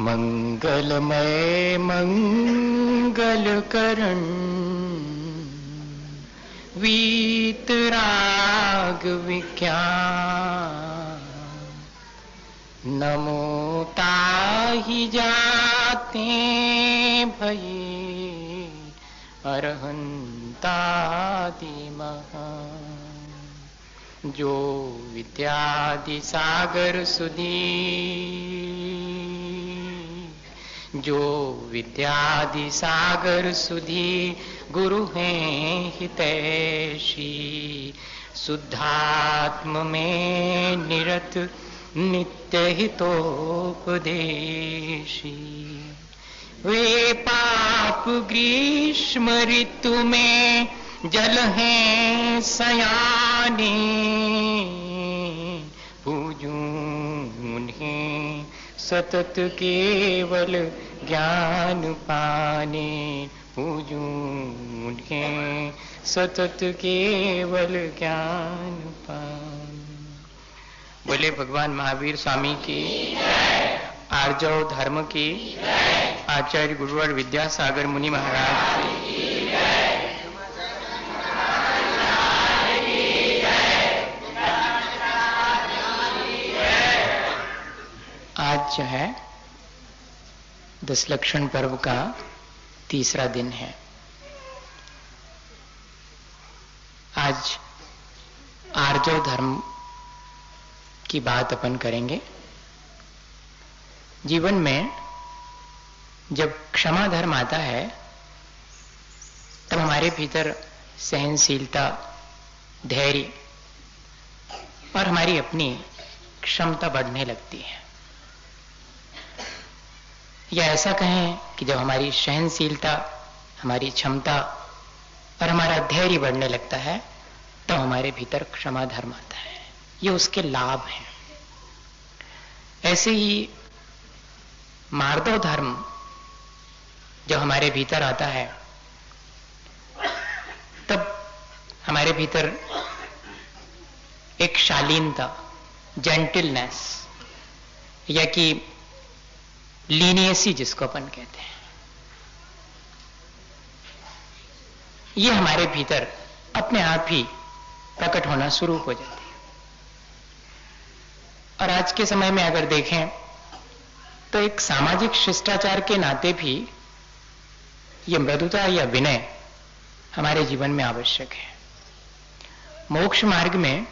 मंगलमय मंगलकरण वीतराग विज्ञान नमो ताहि जाते भये अरहंतादि महा जो विद्यादि सागर सुधी जो विद्यादि सागर सुधी गुरु हैं हितैषी शुद्धात्म में निरत नित्य हितोपदेशी वे पाप ग्रीष्म ऋतु में जल हैं सयाने पूजूं उन्हें सतत केवल ज्ञान पाने पूजूं उन्हें सतत केवल ज्ञान पाने। बोले भगवान महावीर स्वामी की, आर्जव धर्म की, आचार्य गुरुवर विद्यासागर मुनि महाराज की। आज जो है दशलक्षण पर्व का तीसरा दिन है। आज आर्जव धर्म की बात अपन करेंगे। जीवन में जब क्षमा धर्म आता है तब हमारे भीतर सहनशीलता, धैर्य और हमारी अपनी क्षमता बढ़ने लगती है। या ऐसा कहें कि जब हमारी सहनशीलता, हमारी क्षमता और हमारा धैर्य बढ़ने लगता है तो हमारे भीतर क्षमा धर्म आता है। ये उसके लाभ हैं। ऐसे ही मार्दव धर्म जब हमारे भीतर आता है तब हमारे भीतर एक शालीनता, जेंटलनेस या कि लीनियसी जिसको अपन कहते हैं, ये हमारे भीतर अपने आप ही प्रकट होना शुरू हो जाती है। और आज के समय में अगर देखें तो एक सामाजिक शिष्टाचार के नाते भी ये मृदुता या विनय हमारे जीवन में आवश्यक है। मोक्ष मार्ग में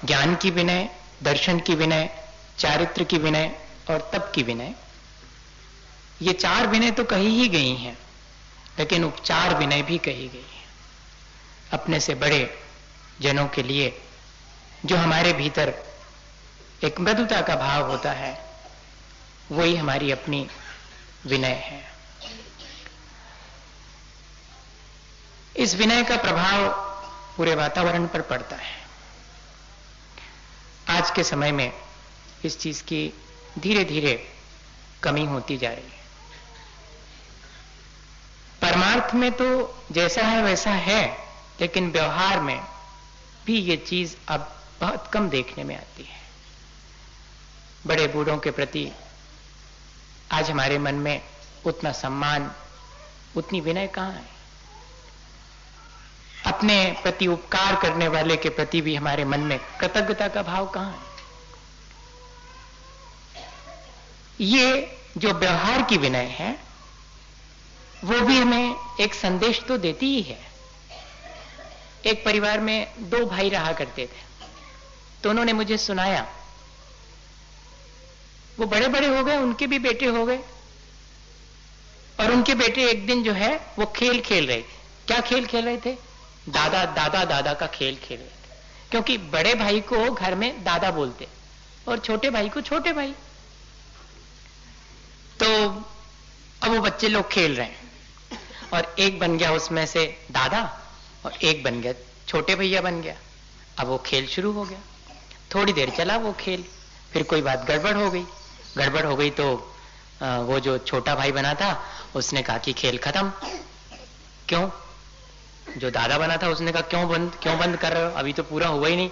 ज्ञान की विनय, दर्शन की विनय, चारित्र की विनय और तप की विनय, ये चार विनय तो कही ही गई हैं, लेकिन उपचार विनय भी कही गई है। अपने से बड़े जनों के लिए जो हमारे भीतर एक मृदुता का भाव होता है, वही हमारी अपनी विनय है। इस विनय का प्रभाव पूरे वातावरण पर पड़ता है। आज के समय में इस चीज की धीरे धीरे कमी होती जा रही है। परमार्थ में तो जैसा है वैसा है, लेकिन व्यवहार में भी ये चीज अब बहुत कम देखने में आती है। बड़े बूढ़ों के प्रति आज हमारे मन में उतना सम्मान, उतनी विनय कहां है। अपने प्रति उपकार करने वाले के प्रति भी हमारे मन में कृतज्ञता का भाव कहां है। ये जो व्यवहार की विनय है वो भी हमें एक संदेश तो देती ही है। एक परिवार में दो भाई रहा करते थे, तो उन्होंने मुझे सुनाया। वो बड़े बड़े हो गए, उनके भी बेटे हो गए, और उनके बेटे एक दिन जो है वो खेल खेल रहे थे। क्या खेल खेल रहे थे? दादा दादा दादा का खेल खेल रहे थे, क्योंकि बड़े भाई को घर में दादा बोलते और छोटे भाई को छोटे भाई। तो अब वो बच्चे लोग खेल रहे हैं और एक बन गया उसमें से दादा और एक बन गया छोटे भैया बन गया। अब वो खेल शुरू हो गया। थोड़ी देर चला वो खेल, फिर कोई बात गड़बड़ हो गई। गड़बड़ हो गई तो वो जो छोटा भाई बना था उसने कहा कि खेल खत्म। क्यों? जो दादा बना था उसने कहा क्यों बंद कर रहे हो, अभी तो पूरा हुआ ही नहीं।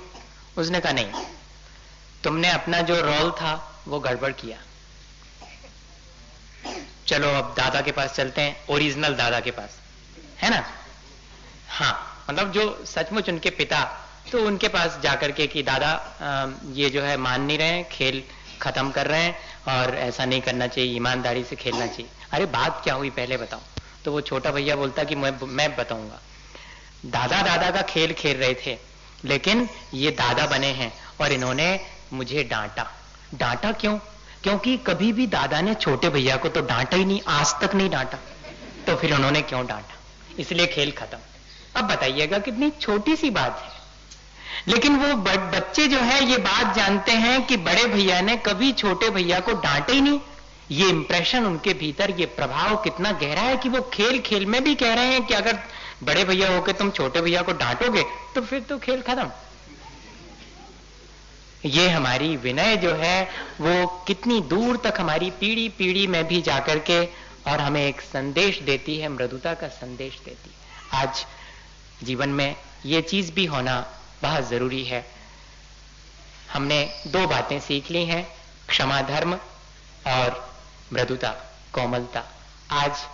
उसने कहा नहीं, तुमने अपना जो रोल था वो गड़बड़ किया। चलो अब दादा के पास चलते हैं, ओरिजिनल दादा के पास, है ना। हाँ, मतलब जो सचमुच उनके पिता, तो उनके पास जाकर के कि दादा ये जो है मान नहीं रहे हैं, खेल खत्म कर रहे हैं और ऐसा नहीं करना चाहिए, ईमानदारी से खेलना चाहिए। अरे बात क्या हुई पहले बताओ। तो वो छोटा भैया बोलता कि मैं बताऊंगा। दादा दादा का खेल खेल रहे थे, लेकिन ये दादा बने हैं और इन्होंने मुझे डांटा। डांटा क्यों? क्योंकि कभी भी दादा ने छोटे भैया को तो डांटा ही नहीं, आज तक नहीं डांटा, तो फिर उन्होंने क्यों डांटा, इसलिए खेल खत्म। अब बताइएगा कितनी छोटी सी बात है, लेकिन वो बच्चे जो है ये बात जानते हैं कि बड़े भैया ने कभी छोटे भैया को डांटे ही नहीं। ये इंप्रेशन उनके भीतर, ये प्रभाव कितना गहरा है कि वो खेल खेल में भी कह रहे हैं कि अगर बड़े भैया होकर तुम छोटे भैया को डांटोगे तो फिर तो खेल खत्म। ये हमारी विनय जो है वो कितनी दूर तक हमारी पीढ़ी पीढ़ी में भी जाकर के और हमें एक संदेश देती है, मृदुता का संदेश देती है। आज जीवन में ये चीज भी होना बहुत जरूरी है। हमने दो बातें सीख ली हैं, क्षमा धर्म और मृदुता, कोमलता। आज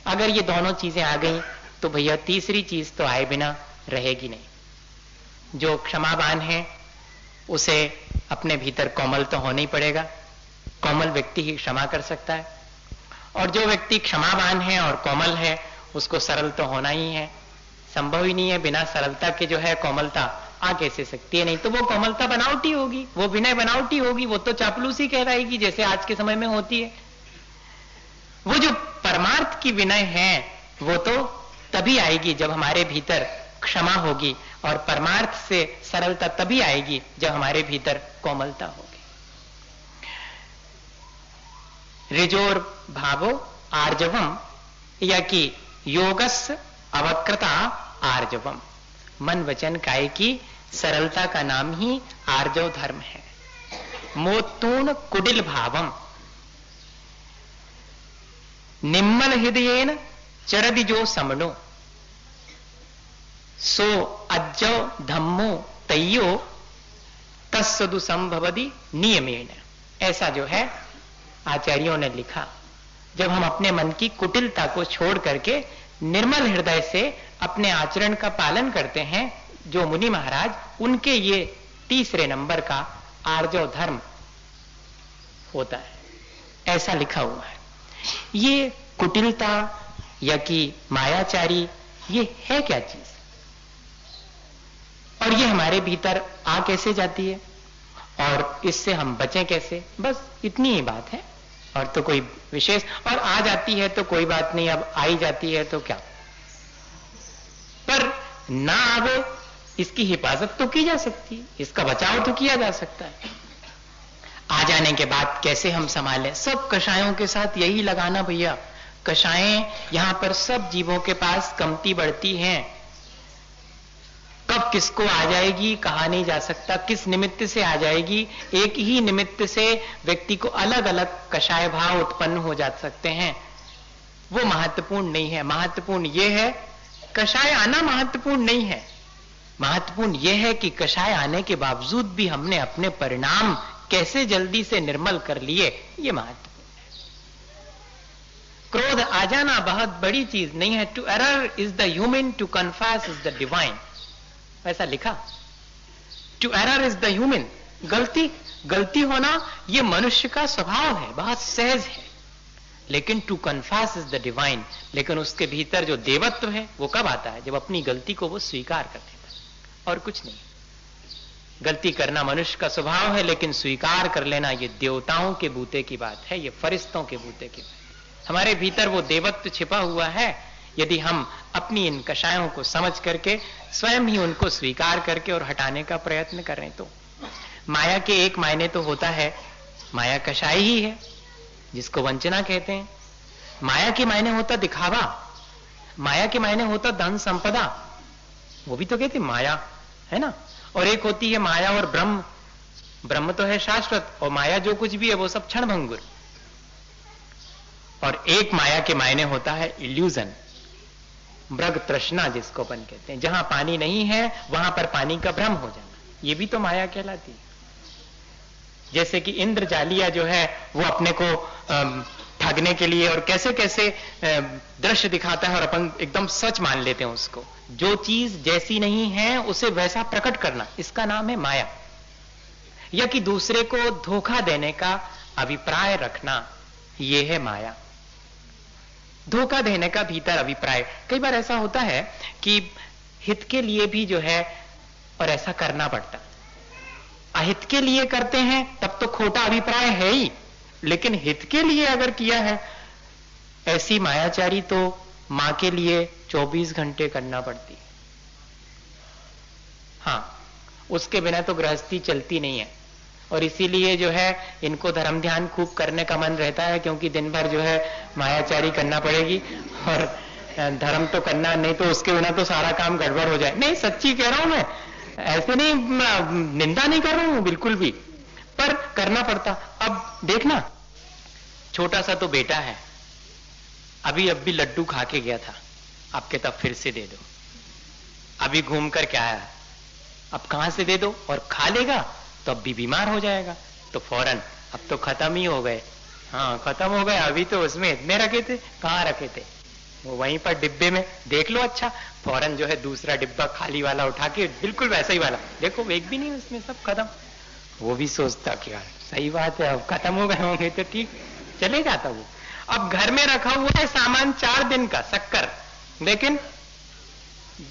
अगर ये दोनों चीजें आ गई तो भैया तीसरी चीज तो आए बिना रहेगी नहीं। जो क्षमावान है उसे अपने भीतर कोमल तो होना ही पड़ेगा, कोमल व्यक्ति ही क्षमा कर सकता है। और जो व्यक्ति क्षमावान है और कोमल है उसको सरल तो होना ही है, संभव ही नहीं है बिना सरलता के जो है कोमलता आ कैसे सकती है। नहीं तो वो कोमलता बनावटी होगी, वो विनय बनावटी होगी, वो तो चापलूसी कहलाएगी जैसे आज के समय में होती है। वो जो परमार्थ की विनय है वो तो तभी आएगी जब हमारे भीतर क्षमा होगी, और परमार्थ से सरलता तभी आएगी जब हमारे भीतर कोमलता होगी। ऋजोर भावो आर्जवम, या कि योगस अवक्रता आर्जवम। मन वचन काय की सरलता का नाम ही आर्जव धर्म है। मोत्तूर्ण कुटिल भावम, निम्मल हृदयेन चरदिजो समणो, सो अज्जो धम्मो तय्यो तत्सदु संभवति नियमेन। ऐसा जो है आचार्यों ने लिखा, जब हम अपने मन की कुटिलता को छोड़ करके निर्मल हृदय से अपने आचरण का पालन करते हैं, जो मुनि महाराज, उनके ये तीसरे नंबर का आर्जव धर्म होता है। ऐसा लिखा हुआ है। ये कुटिलता या कि मायाचारी, ये है क्या चीज, और ये हमारे भीतर आ कैसे जाती है, और इससे हम बचें कैसे, बस इतनी ही बात है। और तो कोई विशेष, और आ जाती है तो कोई बात नहीं, अब आई जाती है तो क्या, पर ना आवे इसकी हिफाजत तो की जा सकती है, इसका बचाव तो किया जा सकता है। आ जाने के बाद कैसे हम संभालें, सब कषायों के साथ यही लगाना भैया। कषायें यहां पर सब जीवों के पास कमती बढ़ती हैं, कब किसको आ जाएगी कहा नहीं जा सकता, किस निमित्त से आ जाएगी। एक ही निमित्त से व्यक्ति को अलग अलग कषाय भाव उत्पन्न हो जा सकते हैं, वो महत्वपूर्ण नहीं है। महत्वपूर्ण ये है, कषाय आना महत्वपूर्ण नहीं है, महत्वपूर्ण यह है कि कषाय आने के बावजूद भी हमने अपने परिणाम कैसे जल्दी से निर्मल कर लिए, ये महत्वपूर्ण है। क्रोध आ जाना बहुत बड़ी चीज नहीं है। To err is the human, to confess is the divine, ऐसा लिखा। To err is the human, गलती होना ये मनुष्य का स्वभाव है, बहुत सहज है। लेकिन to confess is the divine, लेकिन उसके भीतर जो देवत्व है वो कब आता है, जब अपनी गलती को वो स्वीकार कर देता है, और कुछ नहीं। गलती करना मनुष्य का स्वभाव है, लेकिन स्वीकार कर लेना ये देवताओं के बूते की बात है, ये फरिश्तों के बूते की बात है। हमारे भीतर वो देवत्व छिपा हुआ है, यदि हम अपनी इन कषायों को समझ करके स्वयं ही उनको स्वीकार करके और हटाने का प्रयत्न करें तो। माया के एक मायने तो होता है, माया कषाय ही है जिसको वंचना कहते हैं। माया के मायने होता दिखावा, माया के मायने होता धन संपदा, वो भी तो कहते माया है ना। और एक होती है माया और ब्रह्म, ब्रह्म तो है शाश्वत, और माया जो कुछ भी है वो सब क्षण भंगुर। और एक माया के मायने होता है इल्यूजन, मृग तृष्णा जिसको अपन कहते हैं, जहां पानी नहीं है वहां पर पानी का भ्रम हो जाना, ये भी तो माया कहलाती है। जैसे कि इंद्रजालिया जो है वो अपने को ठगने के लिए, और कैसे कैसे दृश्य दिखाता है और अपन एकदम सच मान लेते हैं उसको। जो चीज जैसी नहीं है उसे वैसा प्रकट करना, इसका नाम है माया। या कि दूसरे को धोखा देने का अभिप्राय रखना, यह है माया। धोखा देने का भीतर अभिप्राय। कई बार ऐसा होता है कि हित के लिए भी जो है और ऐसा करना पड़ता, अहित के लिए करते हैं तब तो खोटा अभिप्राय है ही, लेकिन हित के लिए अगर किया है, ऐसी मायाचारी तो मां के लिए 24 घंटे करना पड़ती। हां, उसके बिना तो गृहस्थी चलती नहीं है। और इसीलिए जो है इनको धर्म ध्यान खूब करने का मन रहता है, क्योंकि दिन भर जो है मायाचारी करना पड़ेगी और धर्म तो करना नहीं, तो उसके बिना तो सारा काम गड़बड़ हो जाए। नहीं, सच्ची कह रहा हूं मैं, ऐसे नहीं, निंदा नहीं कर रहा हूं बिल्कुल भी, पर करना पड़ता। अब देखना, छोटा सा तो बेटा है, अभी लड्डू खा के गया था, आपके तब फिर से दे दो। अभी घूम कर क्या आया, अब कहां से दे दो, और खा लेगा तो अब भी बीमार हो जाएगा, तो फौरन अब तो खत्म ही हो गए। हाँ, खत्म हो गए, अभी तो उसमें इतने रखे थे, कहां रखे थे, वो वहीं पर डिब्बे में, देख लो। अच्छा, फौरन जो है दूसरा डिब्बा खाली वाला उठा के, बिल्कुल वैसा ही वाला, देखो एक भी नहीं उसमें, सब खत्म। वो भी सोचता कि यार सही बात है, अब खत्म हो गए होंगे तो ठीक, चले जाता वो। अब घर में रखा हुआ है सामान 4 दिन का, शक्कर, लेकिन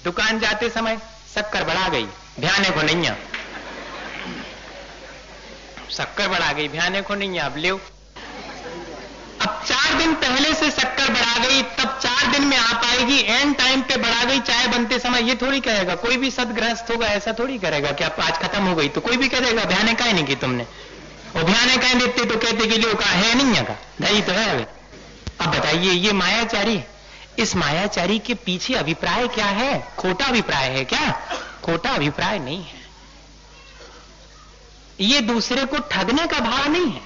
दुकान जाते समय शक्कर बढ़ा गई, ध्यान को नहीं, शक्कर बढ़ा गई, ध्यान को नहीं, अब ले। अब 4 दिन पहले से शक्कर बढ़ा गई, तब 4 दिन में आ पाएगी, एंड टाइम पे बढ़ा गई चाय बनते समय, ये थोड़ी कहेगा, कोई भी सदगृहस्थ होगा ऐसा थोड़ी करेगा कि अब आज खत्म हो गई, तो कोई भी कह देगा ध्यान काहे नहीं की तुमने, और ध्यान काहे देते तो कहते कि लो का है नहीं का दही तो है। अब बताइए, ये मायाचारी, इस मायाचारी के पीछे अभिप्राय क्या है? खोटा अभिप्राय है क्या? खोटा अभिप्राय नहीं है, ये दूसरे को ठगने का भाव नहीं है।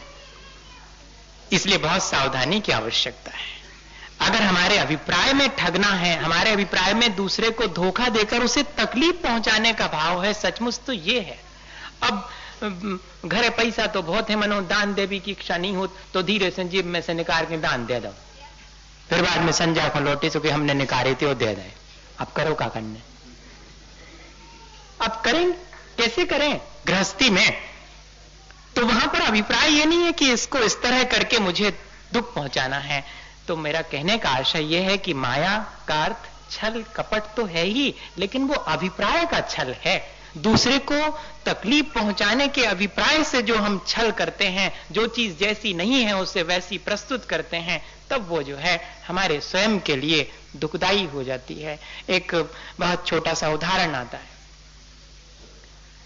इसलिए बहुत सावधानी की आवश्यकता है। अगर हमारे अभिप्राय में ठगना है, हमारे अभिप्राय में दूसरे को धोखा देकर उसे तकलीफ पहुंचाने का भाव है, सचमुच तो ये है। अब घरे पैसा तो बहुत है, मनो दान देवी की इच्छा नहीं हो तो धीरे से जेब में से निकाल के दान दे दो, फिर बाद में संजा को लौटे सो कि हमने निकाले थे वो दे दे। अब करो क्या करने, अब करें कैसे करें गृहस्थी में? तो वहां पर अभिप्राय ये नहीं है कि इसको इस तरह करके मुझे दुख पहुंचाना है। तो मेरा कहने का आशय यह है कि माया का अर्थ छल कपट तो है ही, लेकिन वो अभिप्राय का छल है। दूसरे को तकलीफ पहुंचाने के अभिप्राय से जो हम छल करते हैं, जो चीज जैसी नहीं है उसे वैसी प्रस्तुत करते हैं, तब वो जो है हमारे स्वयं के लिए दुखदाई हो जाती है। एक बहुत छोटा सा उदाहरण आता है,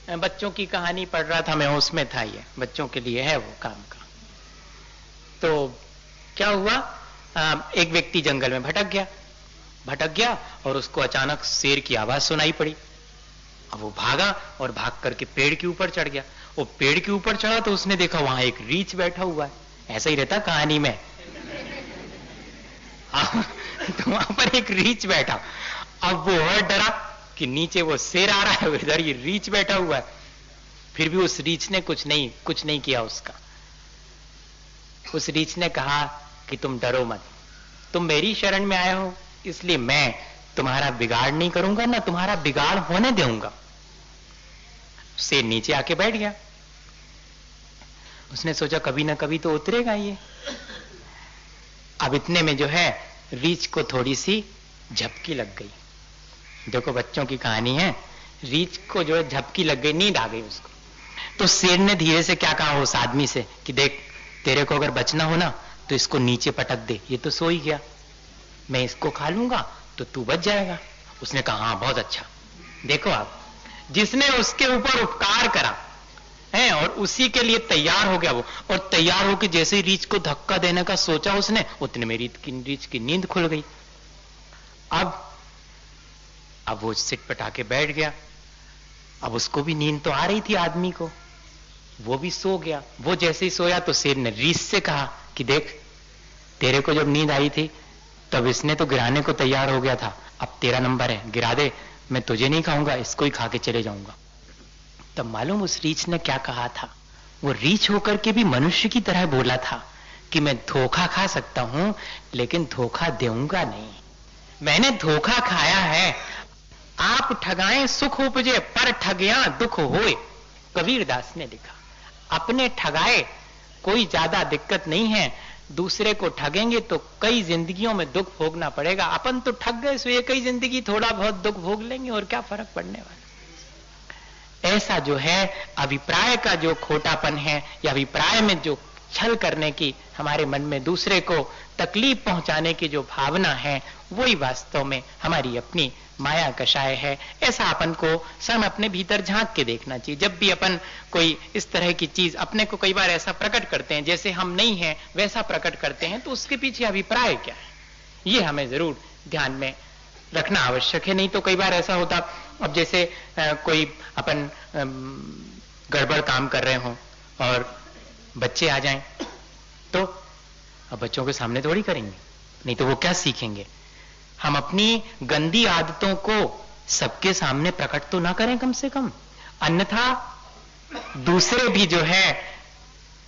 बच्चों की कहानी पढ़ रहा था मैं, उसमें था ये, बच्चों के लिए है वो काम का। तो क्या हुआ, एक व्यक्ति जंगल में भटक गया और उसको अचानक शेर की आवाज सुनाई पड़ी। अब वो भागा और भाग करके पेड़ के ऊपर चढ़ गया। वो पेड़ के ऊपर चढ़ा तो उसने देखा वहां एक रीछ बैठा हुआ है, ऐसा ही रहता कहानी में। तो वहां पर एक रीछ बैठा। अब वो और डरा कि नीचे वो शेर आ रहा है, इधर ये रीछ बैठा हुआ है। फिर भी उस रीछ ने कुछ नहीं किया उसका। उस रीछ ने कहा कि तुम डरो मत, तुम मेरी शरण में आए हो, इसलिए मैं तुम्हारा बिगाड़ नहीं करूंगा, ना तुम्हारा बिगाड़ होने दूंगा। शेर नीचे आके बैठ गया। उसने सोचा कभी ना कभी तो उतरेगा ये। अब इतने में जो है रीछ को थोड़ी सी झपकी लग गई। देखो बच्चों की कहानी है, रीछ को जो है झपकी लग गई, नींद आ गई उसको। तो शेर ने धीरे से क्या कहा उस आदमी से कि देख, तेरे को अगर बचना हो ना तो इसको नीचे पटक दे, ये तो सो ही गया, मैं इसको खा लूंगा तो तू बच जाएगा। उसने कहा हाँ बहुत अच्छा। देखो आप, जिसने उसके ऊपर उपकार करा है और उसी के लिए तैयार हो गया वो, और तैयार होकर जैसे ही रीछ को धक्का देने का सोचा उसने, उतने में रीछ की नींद खुल गई। अब वो सिट पटा के बैठ गया। अब उसको भी नींद तो आ रही थी आदमी को, वो भी सो गया। वो जैसे ही सोया तो शेर ने रीछ से कहा कि देख, तेरे को जब नींद आई थी तब इसने तो गिराने को तैयार हो गया था, अब तेरा नंबर है, गिरा दे, मैं तुझे नहीं खाऊंगा, इसको ही खा के चले जाऊंगा। तब मालूम उस रीछ ने क्या कहा था? वो रीछ होकर के भी मनुष्य की तरह बोला था कि मैं धोखा खा सकता हूं लेकिन धोखा दूंगा नहीं। मैंने धोखा खाया है। आप ठगाएं सुख उपजे पर ठगिया दुख होए, कबीरदास ने लिखा। अपने ठगाए कोई ज्यादा दिक्कत नहीं है, दूसरे को ठगेंगे तो कई जिंदगियों में दुख भोगना पड़ेगा। अपन तो ठग गए सो ये कई जिंदगी थोड़ा बहुत दुख भोग लेंगे और क्या फर्क पड़ने वाला। ऐसा जो है अभिप्राय का जो खोटापन है या अभिप्राय में जो छल करने की हमारे मन में दूसरे को तकलीफ पहुंचाने की जो भावना है, वही वास्तव में हमारी अपनी माया कषाय है। ऐसा अपन को स्वयं अपने भीतर झांक के देखना चाहिए। जब भी अपन कोई इस तरह की चीज अपने को कई बार ऐसा प्रकट करते हैं जैसे हम नहीं हैं वैसा प्रकट करते हैं, तो उसके पीछे अभिप्राय क्या है ये हमें जरूर ध्यान में रखना आवश्यक है। नहीं तो कई बार ऐसा होता, अब जैसे कोई अपन गड़बड़ काम कर रहे हो और बच्चे आ जाएं तो अब बच्चों के सामने थोड़ी करेंगे, नहीं तो वो क्या सीखेंगे। हम अपनी गंदी आदतों को सबके सामने प्रकट तो ना करें कम से कम, अन्यथा दूसरे भी जो है,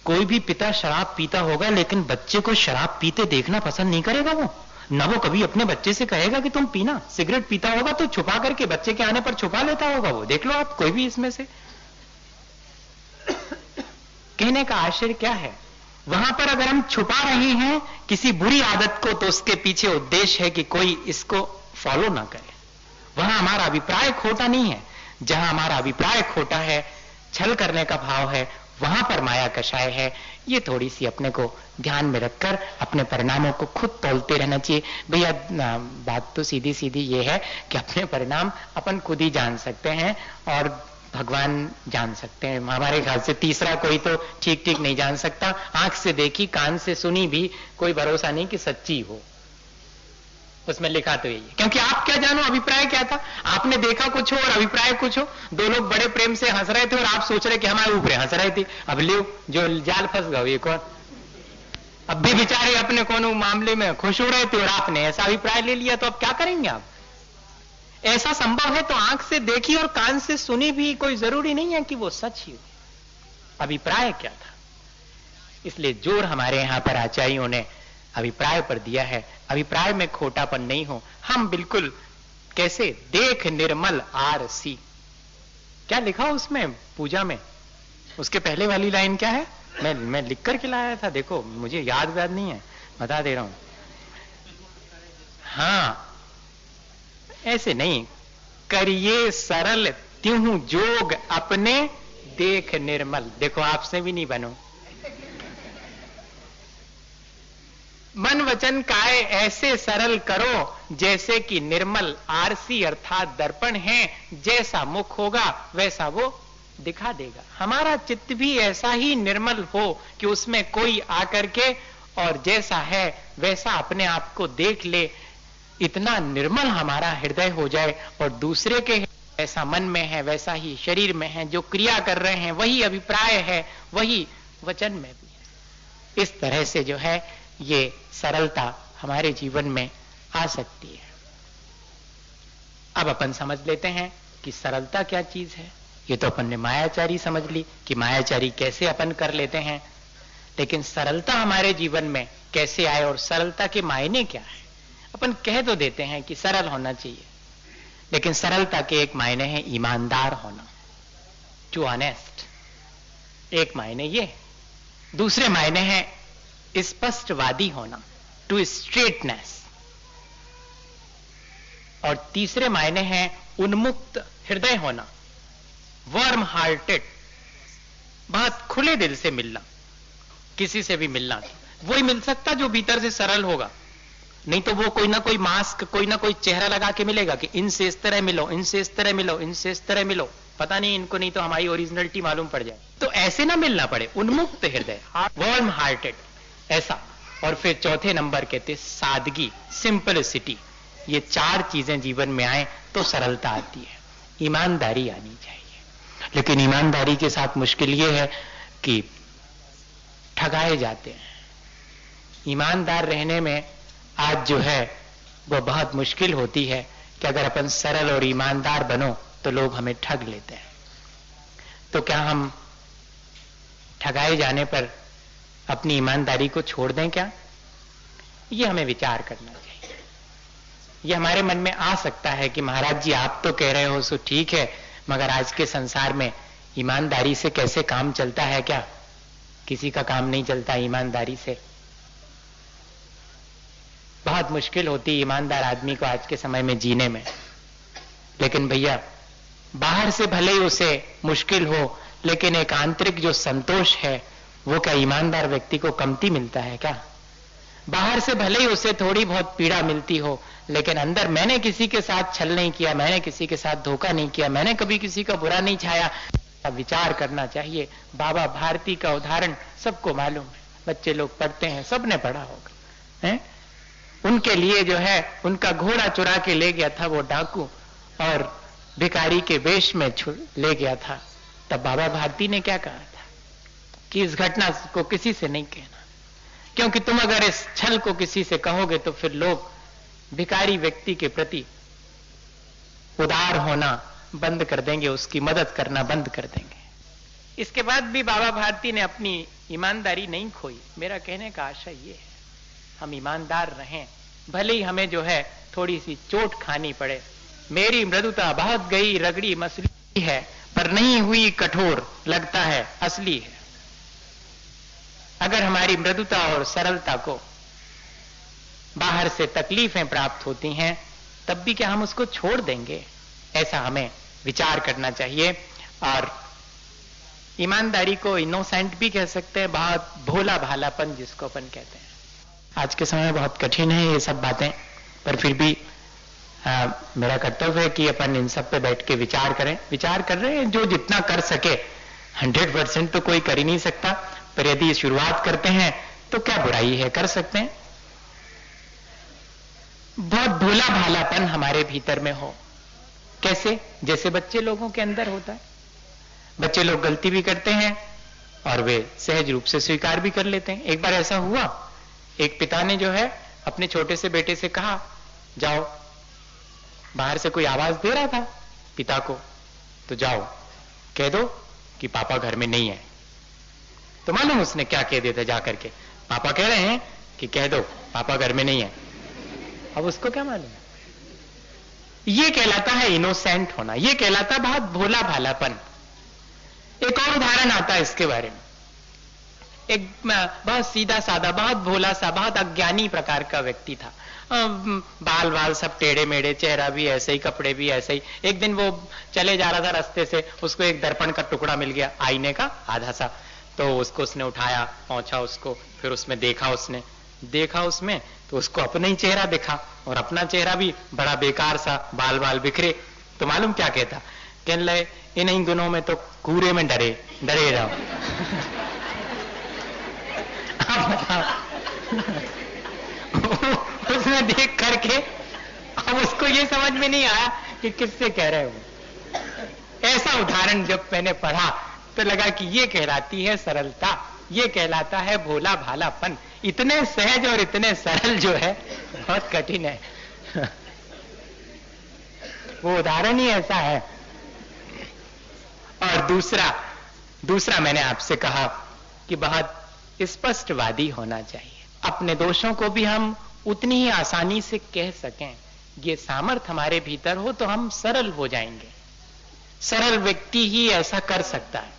कोई भी पिता शराब पीता होगा लेकिन बच्चे को शराब पीते देखना पसंद नहीं करेगा वो। ना वो कभी अपने बच्चे से कहेगा कि तुम पीना। सिगरेट पीता होगा तो छुपा करके बच्चे के आने पर छुपा लेता होगा वो, देख लो आप कोई भी इसमें से। कहने का आशय क्या है, वहां पर अगर हम छुपा रहे हैं किसी बुरी आदत को तो उसके पीछे उद्देश्य है कि कोई इसको फॉलो ना करे। वहां हमारा अभिप्राय खोटा नहीं है। जहां हमारा अभिप्राय खोटा है, छल करने का भाव है, वहां पर माया कषाय है। ये थोड़ी सी अपने को ध्यान में रखकर अपने परिणामों को खुद तौलते रहना चाहिए। भैया बात तो सीधी सीधी ये है कि अपने परिणाम अपन खुद ही जान सकते हैं और भगवान जान सकते हैं। हमारे ख्याल से तीसरा कोई तो ठीक ठीक नहीं जान सकता। आंख से देखी कान से सुनी भी कोई भरोसा नहीं कि सच्ची हो। उसमें लिखा तो यही है, क्योंकि आप क्या जानो अभिप्राय क्या था। आपने देखा कुछ हो और अभिप्राय कुछ हो। दो लोग बड़े प्रेम से हंस रहे थे और आप सोच रहे कि हमारे ऊपर हंस रहे थे। अब लियो जो जाल फंस गए ये कौन। अब भी बेचारे अपने कोनो मामले में खुश हो रहे थे और आपने ऐसा अभिप्राय ले लिया, तो अब क्या करेंगे आप। ऐसा संभव है तो आंख से देखी और कान से सुनी भी कोई जरूरी नहीं है कि वो सच ही हो। अभिप्राय क्या था। इसलिए जोर हमारे यहां पर आचार्यों ने अभिप्राय पर दिया है। अभिप्राय में खोटापन नहीं हो। हम बिल्कुल कैसे देख निर्मल आरसी, क्या लिखा उसमें पूजा में, उसके पहले वाली लाइन क्या है। मैं लिख कर के लाया था, देखो मुझे याद नहीं है, बता दे रहा हूं। हाँ ऐसे नहीं, करिए सरल त्यों जोग अपने देख निर्मल। देखो आपसे भी नहीं बनो। मन वचन काय ऐसे सरल करो जैसे कि निर्मल आरसी अर्थात दर्पण है। जैसा मुख होगा वैसा वो दिखा देगा। हमारा चित्त भी ऐसा ही निर्मल हो कि उसमें कोई आकर के और जैसा है वैसा अपने आप को देख ले। इतना निर्मल हमारा हृदय हो जाए और दूसरे के ऐसा मन में है वैसा ही शरीर में है, जो क्रिया कर रहे हैं वही अभिप्राय है, वही वचन में भी है। इस तरह से जो है ये सरलता हमारे जीवन में आ सकती है। अब अपन समझ लेते हैं कि सरलता क्या चीज है। ये तो अपन ने मायाचारी समझ ली कि मायाचारी कैसे अपन कर लेते हैं, लेकिन सरलता हमारे जीवन में कैसे आए और सरलता के मायने क्या है। अपन कह तो देते हैं कि सरल होना चाहिए, लेकिन सरलता के एक मायने हैं ईमानदार होना, टू ऑनेस्ट, एक मायने ये। दूसरे मायने हैं स्पष्टवादी होना, टू स्ट्रेटनेस। और तीसरे मायने हैं उन्मुक्त हृदय होना, वर्म हार्टेड, बहुत खुले दिल से मिलना। किसी से भी मिलना वही मिल सकता जो भीतर से सरल होगा, नहीं तो वो कोई ना कोई मास्क, कोई ना कोई चेहरा लगा के मिलेगा कि इनसे इस तरह मिलो, इनसे इस तरह मिलो, इनसे इस तरह मिलो। पता नहीं इनको नहीं तो हमारी ओरिजिनलिटी मालूम पड़ जाए। तो ऐसे ना मिलना पड़े, उन्मुक्त हृदय, वार्म हार्टेड, ऐसा। और फिर चौथे नंबर कहते सादगी, सिंपलिसिटी। ये चार चीजें जीवन में आए तो सरलता आती है। ईमानदारी आनी चाहिए, लेकिन ईमानदारी के साथ मुश्किल ये है कि ठगाए जाते हैं। ईमानदार रहने में आज जो है वो बहुत मुश्किल होती है कि अगर अपन सरल और ईमानदार बनो तो लोग हमें ठग लेते हैं। तो क्या हम ठगाए जाने पर अपनी ईमानदारी को छोड़ दें क्या? ये हमें विचार करना चाहिए। ये हमारे मन में आ सकता है कि महाराज जी आप तो कह रहे हो सो ठीक है, मगर आज के संसार में ईमानदारी से कैसे काम चलता है क्या? किसी का काम नहीं चलता ईमानदारी से। बहुत मुश्किल होती है ईमानदार आदमी को आज के समय में जीने में। लेकिन भैया बाहर से भले ही उसे मुश्किल हो, लेकिन एक आंतरिक जो संतोष है वो क्या ईमानदार व्यक्ति को कमती मिलता है क्या? बाहर से भले ही उसे थोड़ी बहुत पीड़ा मिलती हो, लेकिन अंदर मैंने किसी के साथ छल नहीं किया, मैंने किसी के साथ धोखा नहीं किया, मैंने कभी किसी का बुरा नहीं छाया, विचार करना चाहिए। बाबा भारती का उदाहरण सबको मालूम है, बच्चे लोग पढ़ते हैं, सबने पढ़ा होगा है? उनके लिए जो है उनका घोड़ा चुरा के ले गया था वो डाकू, और भिखारी के वेश में ले गया था। तब बाबा भारती ने क्या कहा था कि इस घटना को किसी से नहीं कहना, क्योंकि तुम अगर इस छल को किसी से कहोगे तो फिर लोग भिखारी व्यक्ति के प्रति उदार होना बंद कर देंगे, उसकी मदद करना बंद कर देंगे। इसके बाद भी बाबा भारती ने अपनी ईमानदारी नहीं खोई। मेरा कहने का आशय ये है, हम ईमानदार रहें, भले ही हमें जो है थोड़ी सी चोट खानी पड़े। मेरी मृदुता बहुत गई रगड़ी मसली है, पर नहीं हुई कठोर, लगता है असली है। अगर हमारी मृदुता और सरलता को बाहर से तकलीफें प्राप्त होती हैं, तब भी क्या हम उसको छोड़ देंगे? ऐसा हमें विचार करना चाहिए। और ईमानदारी को इनोसेंट भी कह सकते हैं, बहुत भोला भालापन जिसको अपन कहते हैं। आज के समय में बहुत कठिन है ये सब बातें, पर फिर भी मेरा कर्तव्य है कि अपन इन सब पे बैठ के विचार करें। विचार कर रहे हैं, जो जितना कर सके। 100% तो कोई कर ही नहीं सकता, पर यदि शुरुआत करते हैं तो क्या बुराई है, कर सकते हैं। बहुत भोला भालापन हमारे भीतर में हो। कैसे? जैसे बच्चे लोगों के अंदर होता है। बच्चे लोग गलती भी करते हैं और वे सहज रूप से स्वीकार भी कर लेते हैं। एक बार ऐसा हुआ, एक पिता ने जो है अपने छोटे से बेटे से कहा, जाओ, बाहर से कोई आवाज दे रहा था पिता को, तो जाओ कह दो कि पापा घर में नहीं है। तो मालूम उसने क्या कह दिया था जाकर के? पापा कह रहे हैं कि कह दो पापा घर में नहीं है। अब उसको क्या मालूम? ये कहलाता है इनोसेंट होना, ये कहलाता है बहुत भोला भालापन। एक और उदाहरण आता है इसके बारे में। एक बहुत सीधा साधा, बहुत भोला सा, बहुत अज्ञानी प्रकार का व्यक्ति था। बाल बाल सब टेढ़े मेढ़े, चेहरा भी ऐसे ही, कपड़े भी ऐसे ही। एक दिन वो चले जा रहा था रास्ते से, उसको एक दर्पण का टुकड़ा मिल गया, आईने का आधा सा। तो उसको उसने उठाया, पहुंचा उसको, फिर उसमें देखा, उसमें तो उसको अपना ही चेहरा दिखा, और अपना चेहरा भी बड़ा बेकार सा, बाल बाल बिखरे। तो मालूम क्या कहता? कहने लगे, इन दिनों में तो कूड़े में डरे रहो। उसने देख करके अब उसको ये समझ में नहीं आया कि किससे कह रहे हो। ऐसा उदाहरण जब मैंने पढ़ा तो लगा कि ये कहलाती है सरलता, ये कहलाता है भोला भालापन। इतने सहज और इतने सरल जो है बहुत कठिन है। वो उदाहरण ही ऐसा है। और दूसरा मैंने आपसे कहा कि बहुत स्पष्टवादी होना चाहिए। अपने दोषों को भी हम उतनी ही आसानी से कह सकें, ये सामर्थ्य हमारे भीतर हो तो हम सरल हो जाएंगे। सरल व्यक्ति ही ऐसा कर सकता है।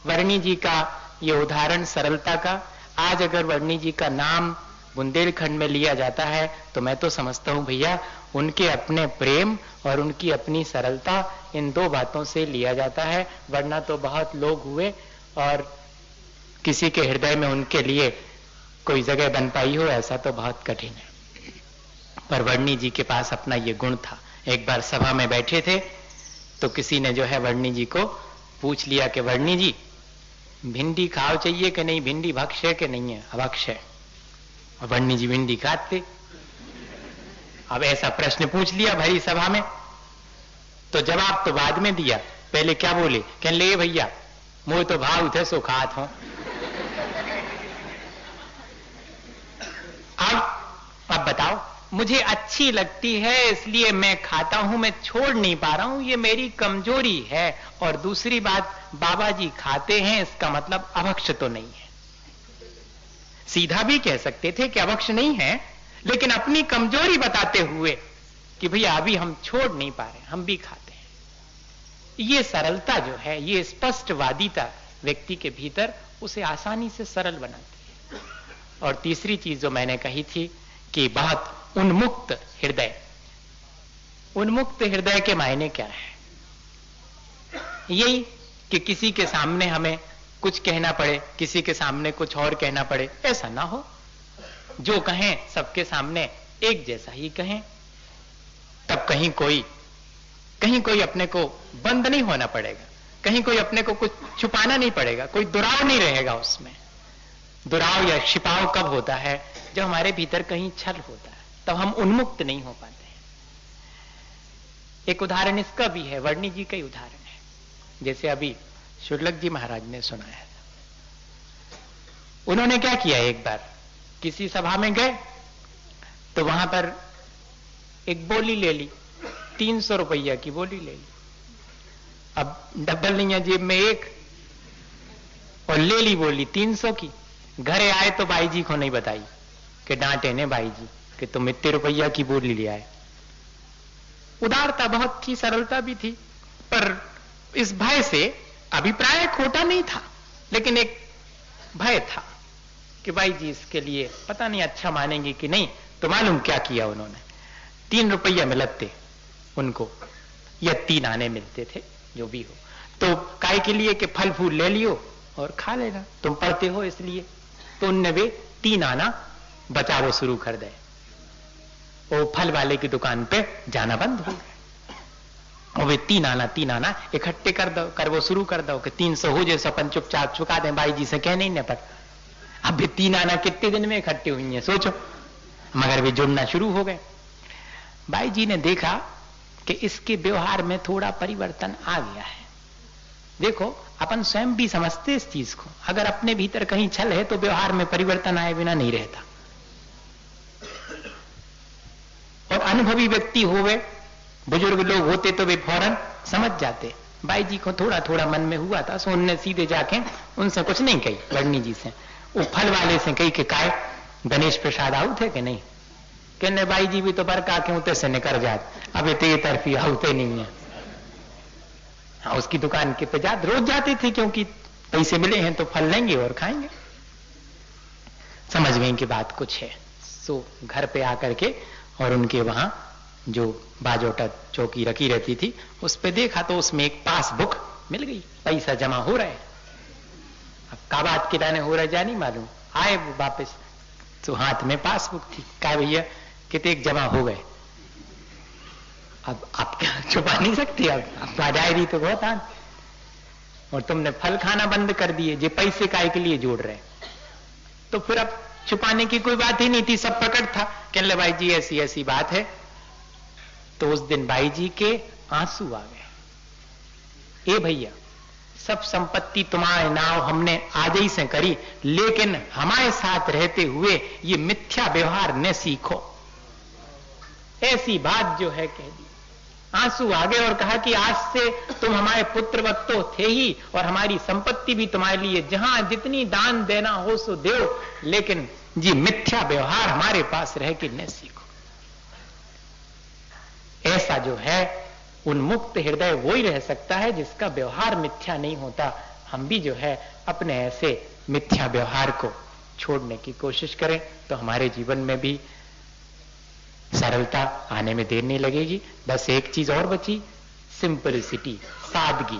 वर्णी जी का ये उदाहरण सरलता का, आज अगर वर्णी जी का नाम बुंदेलखंड में लिया जाता है तो मैं तो समझता हूं भैया उनके अपने प्रेम और उनकी अपनी सरलता, इन दो बातों से लिया जाता है। वरना तो बहुत लोग हुए और किसी के हृदय में उनके लिए कोई जगह बन पाई हो, ऐसा तो बहुत कठिन है। पर वर्णी जी के पास अपना ये गुण था। एक बार सभा में बैठे थे तो किसी ने जो है वर्णी जी को पूछ लिया कि वर्णी जी, भिंडी खाओ चाहिए कि नहीं, भिंडी भक्ष है कि नहीं है? अभक्ष है। और वर्णी जी भिंडी खाते। अब ऐसा प्रश्न पूछ लिया भरी सभा में, तो जवाब तो बाद में दिया, पहले क्या बोले? कहने लगे, भैया मोह तो भाव थे सो खात हूं। अब बताओ, मुझे अच्छी लगती है इसलिए मैं खाता हूं, मैं छोड़ नहीं पा रहा हूं, ये मेरी कमजोरी है। और दूसरी बात, बाबा जी खाते हैं इसका मतलब अभक्ष तो नहीं है। सीधा भी कह सकते थे कि अवक्ष नहीं है, लेकिन अपनी कमजोरी बताते हुए कि भैया अभी हम छोड़ नहीं पा रहे, हम भी खाते हैं। ये सरलता जो है, ये स्पष्टवादिता व्यक्ति के भीतर उसे आसानी से सरल बनाती है। और तीसरी चीज जो मैंने कही थी कि बहुत उन्मुक्त हृदय, उन्मुक्त हृदय के मायने क्या है? यही कि किसी के सामने हमें कुछ कहना पड़े, किसी के सामने कुछ और कहना पड़े, ऐसा ना हो। जो कहें सबके सामने एक जैसा ही कहें, तब कहीं कोई अपने को बंद नहीं होना पड़ेगा, कहीं कोई अपने को कुछ छुपाना नहीं पड़ेगा, कोई दुराव नहीं रहेगा उसमें। दुराव या छिपाव कब होता है? जब हमारे भीतर कहीं छल होता है, तब हम उन्मुक्त नहीं हो पाते हैं। एक उदाहरण इसका भी है, वर्णी जी का ही उदाहरण है। जैसे अभी शुक्लक जी महाराज ने सुनाया था, उन्होंने क्या किया, एक बार किसी सभा में गए तो वहां पर एक बोली ले ली, 300 रुपया की बोली ले ली। अब डबल नहीं है जेब में एक, और ले ली बोली 300 की। घरे आए तो भाई जी को नहीं बताई कि डांटे ने भाई जी कि तुम इतने रुपया की बोली ले आए। उदारता बहुत थी, सरलता भी थी, पर इस भय से, अभिप्राय खोटा नहीं था, लेकिन एक भय था कि भाई जी इसके लिए पता नहीं अच्छा मानेंगे कि नहीं। तो मालूम क्या किया उन्होंने, 3 रुपया मिलते उनको, या 3 आने मिलते थे, जो भी हो, तो काय के लिए कि फल फूल ले लियो और खा लेना, तुम पढ़ते हो इसलिए। तो उनने वे 3 आना बचावो शुरू कर दे। वो फल वाले की दुकान पे जाना बंद हो गए, और वे 3 आना इकट्ठे कर वो शुरू कर दो कि 300 हो जाए, सपन चुपचाप चुका दें, भाई जी से कह नहीं पर। अब वे 3 आना कितने दिन में इकट्ठे हुई हैं सोचो, मगर वे जुड़ना शुरू हो गए। भाई जी ने देखा कि इसके व्यवहार में थोड़ा परिवर्तन आ गया है। देखो, अपन स्वयं भी समझते इस चीज को, अगर अपने भीतर कहीं छल है तो व्यवहार में परिवर्तन आए बिना नहीं रहता। और अनुभवी व्यक्ति होवे, बुजुर्ग लोग होते तो वे फौरन समझ जाते। भाई जी को थोड़ा थोड़ा मन में हुआ था, सो उनने सीधे जाके उनसे कुछ नहीं कही, वर्णी जी से, वो फल वाले से कही कि काय गणेश प्रसाद आउट है कि नहीं? कहने भाई जी भी तो बरका के उते से निकल जात, अब ये तरफी आउते नहीं है। हाँ, उसकी दुकान के पे रोज जाते थे, क्योंकि पैसे मिले हैं तो फल लेंगे और खाएंगे। समझ गए कि बात कुछ है। सो घर पे आकर के और उनके वहां जो बाजोटा चौकी रखी रहती थी, उस पे देखा तो उसमें एक पासबुक मिल गई, पैसा जमा हो रहा है। अब का बात के लाने हो रहा है जा नहीं मालूम, आए वो वापस तो हाथ में पासबुक थी। कहा भैया कितने जमा हो गए? अब आप क्या छुपा नहीं सकते, अब डायरी तो बहुत आन, और तुमने फल खाना बंद कर दिए, जे पैसे काय के लिए जोड़ रहे। तो फिर अब छुपाने की कोई बात ही नहीं थी, सब प्रकट था। कहने भाई जी ऐसी ऐसी बात है। तो उस दिन भाई जी के आंसू आ गए। ए भैया, सब संपत्ति तुम्हारे नाव हमने आज ही से करी, लेकिन हमारे साथ रहते हुए ये मिथ्या व्यवहार न सीखो। ऐसी बात जो है कह दी। आंसू आ गए और कहा कि आज से तुम हमारे पुत्र वक्त तो थे ही, और हमारी संपत्ति भी तुम्हारे लिए, जहां जितनी दान देना हो सो दो, लेकिन जी मिथ्या व्यवहार हमारे पास रह के न सीखो। ऐसा जो है उन्मुक्त हृदय वो ही रह सकता है जिसका व्यवहार मिथ्या नहीं होता। हम भी जो है अपने ऐसे मिथ्या व्यवहार को छोड़ने की कोशिश करें तो हमारे जीवन में भी सरलता आने में देर नहीं लगेगी। बस एक चीज और बची, सिंपलिसिटी, सादगी।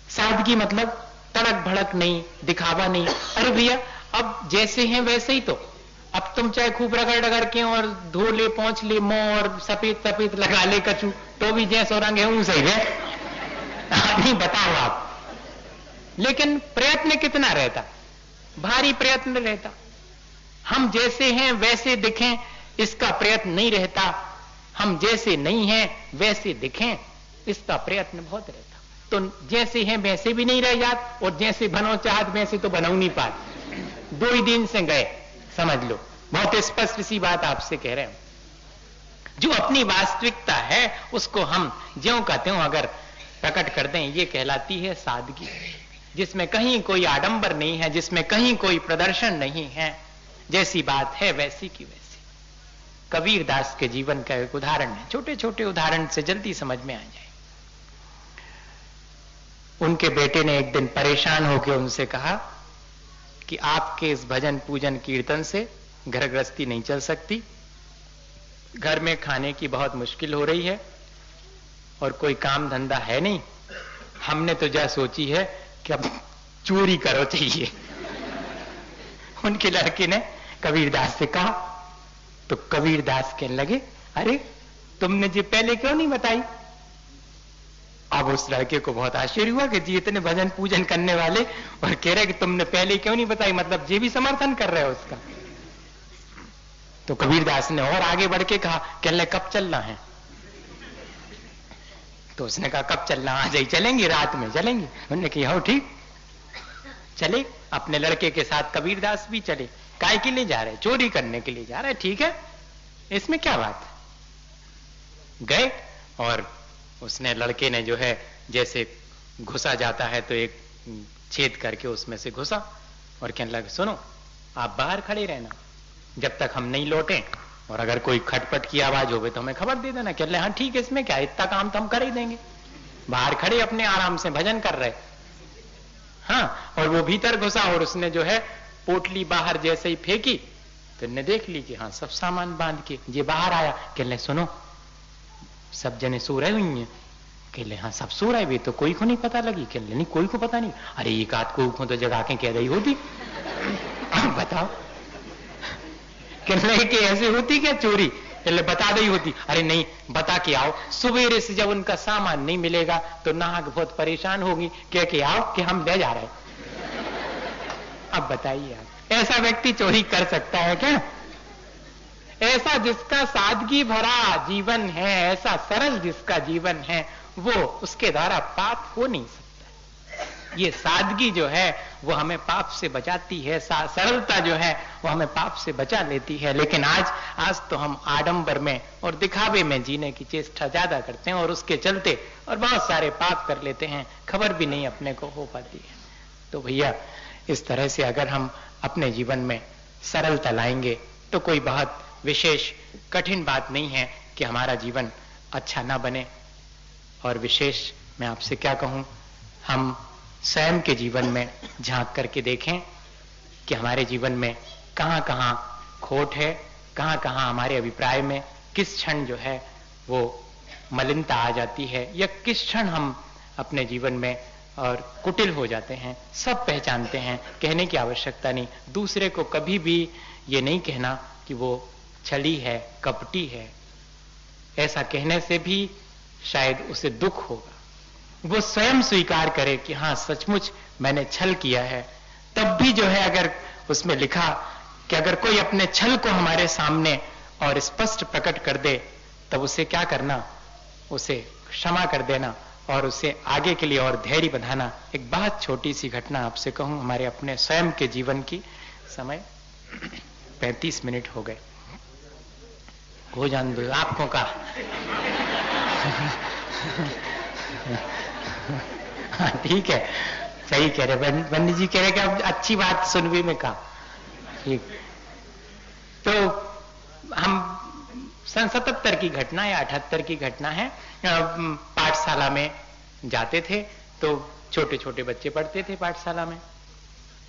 सादगी मतलब तड़क भड़क नहीं, दिखावा नहीं। अरे भैया अब जैसे हैं वैसे ही, तो अब तुम चाहे खूब रगड़ रगड़ के और धो ले, पहुंच ले मुंह और सफेद सफेद लगा ले कचू, तो भी जैसे रंग है ऊं सही है। नहीं बताओ आप, लेकिन प्रयत्न कितना रहता, भारी प्रयत्न रहता। हम जैसे हैं वैसे दिखें, इसका प्रयत्न नहीं रहता। हम जैसे नहीं हैं वैसे दिखें, इसका प्रयत्न बहुत रहता। तो जैसे हैं वैसे भी नहीं रह जात, और जैसे बनो चाहत वैसे तो बनाऊ नहीं पात। 2 ही दिन से गए, समझ लो। बहुत स्पष्ट सी बात आपसे कह रहे हैं। जो अपनी वास्तविकता है उसको हम ज्यों का त्यों अगर प्रकट कर दें, ये कहलाती है सादगी। जिसमें कहीं कोई आडंबर नहीं है, जिसमें कहीं कोई प्रदर्शन नहीं है, जैसी बात है वैसी की वैसी। कबीर दास के जीवन का एक उदाहरण है, छोटे छोटे उदाहरण से जल्दी समझ में आ जाए। उनके बेटे ने एक दिन परेशान होकर उनसे कहा कि आपके इस भजन पूजन कीर्तन से घर गृहस्थी नहीं चल सकती, घर में खाने की बहुत मुश्किल हो रही है और कोई काम धंधा है नहीं। हमने तो जा सोची है कि अब चोरी करो चाहिए। उनके लड़के ने कबीरदास से कहा, तो कबीरदास कहने लगे, अरे तुमने जी पहले क्यों नहीं बताई? अब उस लड़के को बहुत आश्चर्य हुआ कि जी इतने भजन पूजन करने वाले और कह रहे कि तुमने पहले क्यों नहीं बताई, मतलब जी भी समर्थन कर रहे हो उसका। तो कबीरदास ने और आगे बढ़ के कहा, कहने लगे कब चलना है? तो उसने कहा कब चलना? आज ही चलेंगे, रात में चलेंगे। उन्होंने कहा ठीक चले। अपने लड़के के साथ कबीरदास भी चले। काय के लिए जा रहे? चोरी करने के लिए जा रहे। ठीक है, इसमें क्या बात? गए और उसने, लड़के ने जो है जैसे घुसा जाता है तो एक छेद करके उसमें से घुसा और कहने लगे, सुनो आप बाहर खड़े रहना जब तक हम नहीं लौटे, और अगर कोई खटपट की आवाज हो तो हमें खबर दे देना। कह रहे हाँ ठीक है, इसमें क्या, इतना काम तो हम कर ही देंगे। बाहर खड़े अपने आराम से भजन कर रहे। हाँ, और वो भीतर घुसा और उसने जो है पोटली बाहर जैसे ही फेंकी तो ने देख ली कि हाँ सब सामान बांध के ये बाहर आया। कह रहे सुनो सब जने सो रहे हुई हैं? कह ले हाँ सब सो रहे भी, तो कोई को नहीं पता लगी? कह ले नहीं कोई को पता नहीं। अरे एक आध को तो जगा के कह रही होती। बताओ, कह ले कि ऐसे होती क्या चोरी? कह ले बता दी होती। अरे नहीं, बता के आओ, सवेरे से जब उनका सामान नहीं मिलेगा तो नाहक बहुत परेशान होगी, कह के आओ कि हम ले जा रहे। अब बताइए आप, ऐसा व्यक्ति चोरी कर सकता है क्या? ऐसा जिसका सादगी भरा जीवन है, ऐसा सरल जिसका जीवन है, वो उसके द्वारा पाप हो नहीं सकता। ये सादगी जो है वो हमें पाप से बचाती है, सरलता जो है वो हमें पाप से बचा लेती है। लेकिन आज तो हम आडंबर में और दिखावे में जीने की चेष्टा ज्यादा करते हैं और उसके चलते और बहुत सारे पाप कर लेते हैं, खबर भी नहीं अपने को हो पाती है। तो भैया इस तरह से अगर हम अपने जीवन में सरलता लाएंगे तो कोई बहुत विशेष कठिन बात नहीं है कि हमारा जीवन अच्छा ना बने। और विशेष मैं आपसे क्या कहूं, हम स्वयं के जीवन में झांक करके देखें कि हमारे जीवन में कहां कहां खोट है, कहां कहां हमारे अभिप्राय में किस क्षण जो है वो मलिनता आ जाती है, या किस क्षण हम अपने जीवन में और कुटिल हो जाते हैं। सब पहचानते हैं, कहने की आवश्यकता नहीं। दूसरे को कभी भी ये नहीं कहना कि वो छली है, कपटी है। ऐसा कहने से भी शायद उसे दुख होगा। वो स्वयं स्वीकार करे कि हाँ सचमुच मैंने छल किया है। तब भी जो है अगर उसमें लिखा कि अगर कोई अपने छल को हमारे सामने और स्पष्ट प्रकट कर दे तब उसे क्या करना, उसे क्षमा कर देना और उसे आगे के लिए और धैर्य बंधाना। एक बहुत छोटी सी घटना आपसे कहूं, हमारे अपने स्वयं के जीवन की। समय 35 मिनट हो गए, हो जान दो आपको का। ठीक है, सही कह रहे बन्नी जी, कह रहे कि अब अच्छी बात सुनवी में कहा। ठीक, तो हम सन 77 की घटना या 78 की घटना है। पाठशाला में जाते थे तो छोटे छोटे बच्चे पढ़ते थे पाठशाला में।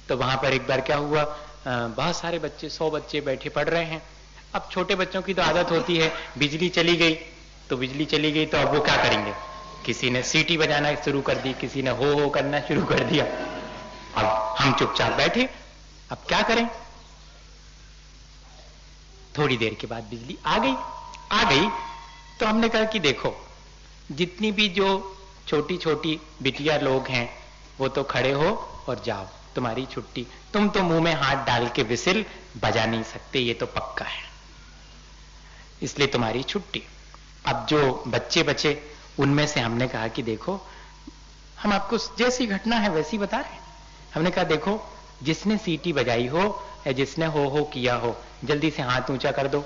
तो वहां पर एक बार क्या हुआ, बहुत सारे बच्चे, 100 बच्चे बैठे पढ़ रहे हैं। अब छोटे बच्चों की तो आदत होती है, बिजली चली गई तो बिजली चली गई तो अब वो क्या करेंगे, किसी ने सीटी बजाना शुरू कर दी, किसी ने हो करना शुरू कर दिया। अब हम चुपचाप बैठे, अब क्या करें। थोड़ी देर के बाद बिजली आ गई तो हमने कहा कि देखो जितनी भी जो छोटी छोटी बिटिया लोग हैं वो तो खड़े हो और जाओ, तुम्हारी छुट्टी। तुम तो मुंह में हाथ डाल के विसिल बजा नहीं सकते, ये तो पक्का है, इसलिए तुम्हारी छुट्टी। अब जो बच्चे बचे उनमें से हमने कहा कि देखो हम आपको जैसी घटना है वैसी बता रहे हैं। हमने कहा देखो जिसने सीटी बजाई हो या जिसने हो किया हो जल्दी से हाथ ऊंचा कर दो।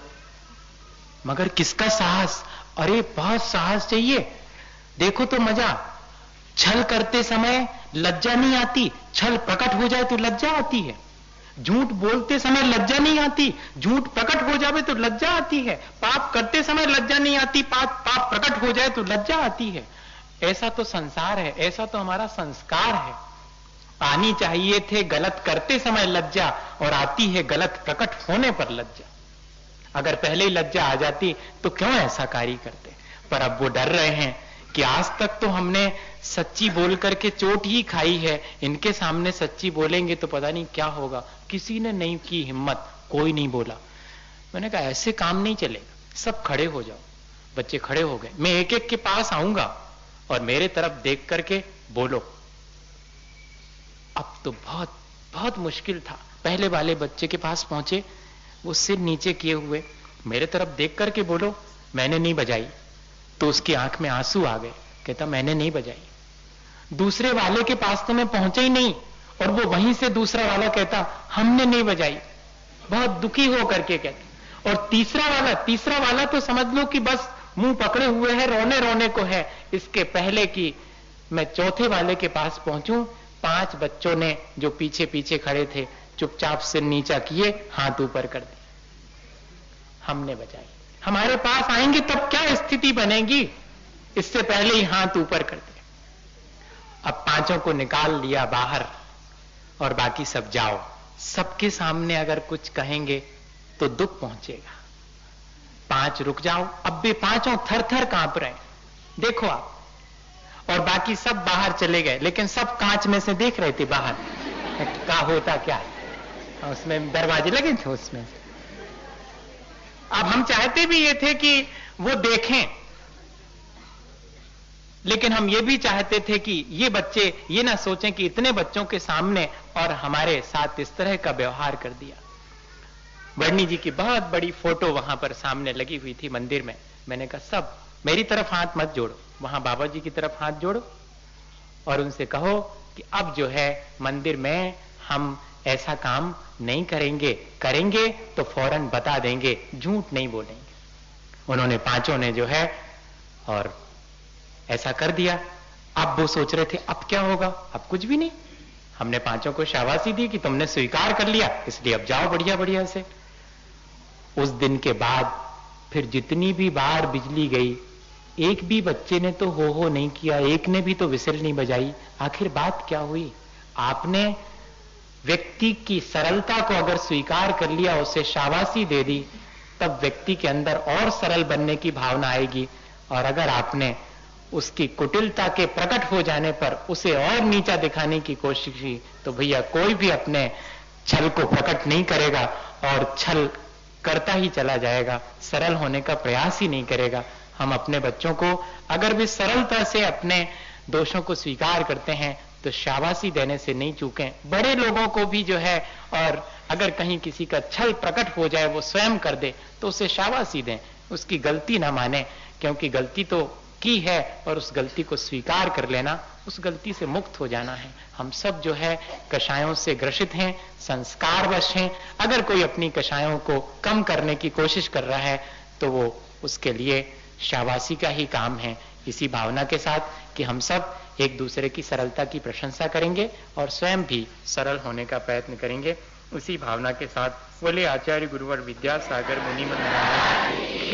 मगर किसका साहस, अरे बहुत साहस चाहिए। देखो तो मजा, छल करते समय लज्जा नहीं आती, छल प्रकट हो जाए तो लज्जा आती है। झूठ बोलते समय लज्जा नहीं आती, झूठ प्रकट हो जाए तो लज्जा आती है। पाप करते समय लज्जा नहीं आती, पाप प्रकट हो जाए तो लज्जा आती है। ऐसा तो संसार है, ऐसा तो हमारा संस्कार है। आनी चाहिए थे गलत करते समय लज्जा, और आती है गलत प्रकट होने पर लज्जा। अगर पहले ही लज्जा आ जाती तो क्यों ऐसा कार्य करते। पर अब वो डर रहे हैं कि आज तक तो हमने सच्ची बोल करके चोट ही खाई है, इनके सामने सच्ची बोलेंगे तो पता नहीं क्या होगा। किसी ने नहीं की हिम्मत, कोई नहीं बोला। मैंने कहा ऐसे काम नहीं चलेगा, सब खड़े हो जाओ। बच्चे खड़े हो गए। मैं एक एक के पास आऊंगा और मेरे तरफ देख करके बोलो। अब तो बहुत बहुत मुश्किल था। पहले वाले बच्चे के पास पहुंचे, वो सिर नीचे किए हुए, मेरे तरफ देख करके बोलो मैंने नहीं बजाई। तो उसकी आंख में आंसू आ गए, कहता मैंने नहीं बजाई। दूसरे वाले के पास तो मैं पहुंचा ही नहीं, और वो वहीं से दूसरा वाला कहता हमने नहीं बजाई, बहुत दुखी हो करके कहता। और तीसरा वाला तो समझ लो कि बस मुंह पकड़े हुए है, रोने रोने को है। इसके पहले कि मैं चौथे वाले के पास पहुंचूं, 5 बच्चों ने जो पीछे पीछे खड़े थे चुपचाप सिर नीचा किए, हाथ ऊपर कर दिए, हमने बजाई। हमारे पास आएंगे तब क्या स्थिति बनेगी, इससे पहले ही हाथ ऊपर कर दिए। अब 5 को निकाल लिया बाहर, और बाकी सब जाओ। सबके सामने अगर कुछ कहेंगे तो दुख पहुंचेगा। 5 रुक जाओ। अब भी 5 थर थर कांप रहे हैं, देखो आप। और बाकी सब बाहर चले गए, लेकिन सब कांच में से देख रहे थे बाहर क्या होता क्या है। उसमें दरवाजे लगे थे उसमें। अब हम चाहते भी ये थे कि वो देखें, लेकिन हम ये भी चाहते थे कि ये बच्चे ये ना सोचें कि इतने बच्चों के सामने और हमारे साथ इस तरह का व्यवहार कर दिया। वर्णी जी की बहुत बड़ी फोटो वहां पर सामने लगी हुई थी मंदिर में। मैंने कहा सब मेरी तरफ हाथ मत जोड़ो, वहां बाबा जी की तरफ हाथ जोड़ो और उनसे कहो कि अब जो है मंदिर में हम ऐसा काम नहीं करेंगे, करेंगे तो फौरन बता देंगे, झूठ नहीं बोलेंगे। उन्होंने 5 ने जो है और ऐसा कर दिया। अब वो सोच रहे थे अब क्या होगा, अब कुछ भी नहीं। हमने 5 को शाबाशी दी कि तुमने स्वीकार कर लिया, इसलिए अब जाओ बढ़िया बढ़िया से। उस दिन के बाद फिर जितनी भी बार बिजली गई, एक भी बच्चे ने तो हो नहीं किया, एक ने भी तो विसिल नहीं बजाई। आखिर बात क्या हुई? आपने व्यक्ति की सरलता को अगर स्वीकार कर लिया, उसे शाबाशी दे दी, तब व्यक्ति के अंदर और सरल बनने की भावना आएगी। और अगर आपने उसकी कुटिलता के प्रकट हो जाने पर उसे और नीचा दिखाने की कोशिश की, तो भैया कोई भी अपने छल को प्रकट नहीं करेगा और छल करता ही चला जाएगा, सरल होने का प्रयास ही नहीं करेगा। हम अपने बच्चों को अगर भी सरलता से अपने दोषों को स्वीकार करते हैं तो शाबाशी देने से नहीं चूकें। बड़े लोगों को भी जो है, और अगर कहीं किसी का छल प्रकट हो जाए, वो स्वयं कर दे, तो उसे शाबाशी दें, उसकी गलती ना माने, क्योंकि गलती तो की है और उस गलती को स्वीकार कर लेना, उस गलती से मुक्त हो जाना है। हम सब जो है कषायों से ग्रसित हैं, संस्कारवश हैं। अगर कोई अपनी कषायों को कम करने की कोशिश कर रहा है तो वो उसके लिए शाबाशी का ही काम है। इसी भावना के साथ कि हम सब एक दूसरे की सरलता की प्रशंसा करेंगे और स्वयं भी सरल होने का प्रयत्न करेंगे, उसी भावना के साथ बोले आचार्य गुरुवर विद्यासागर मुनि महाराज।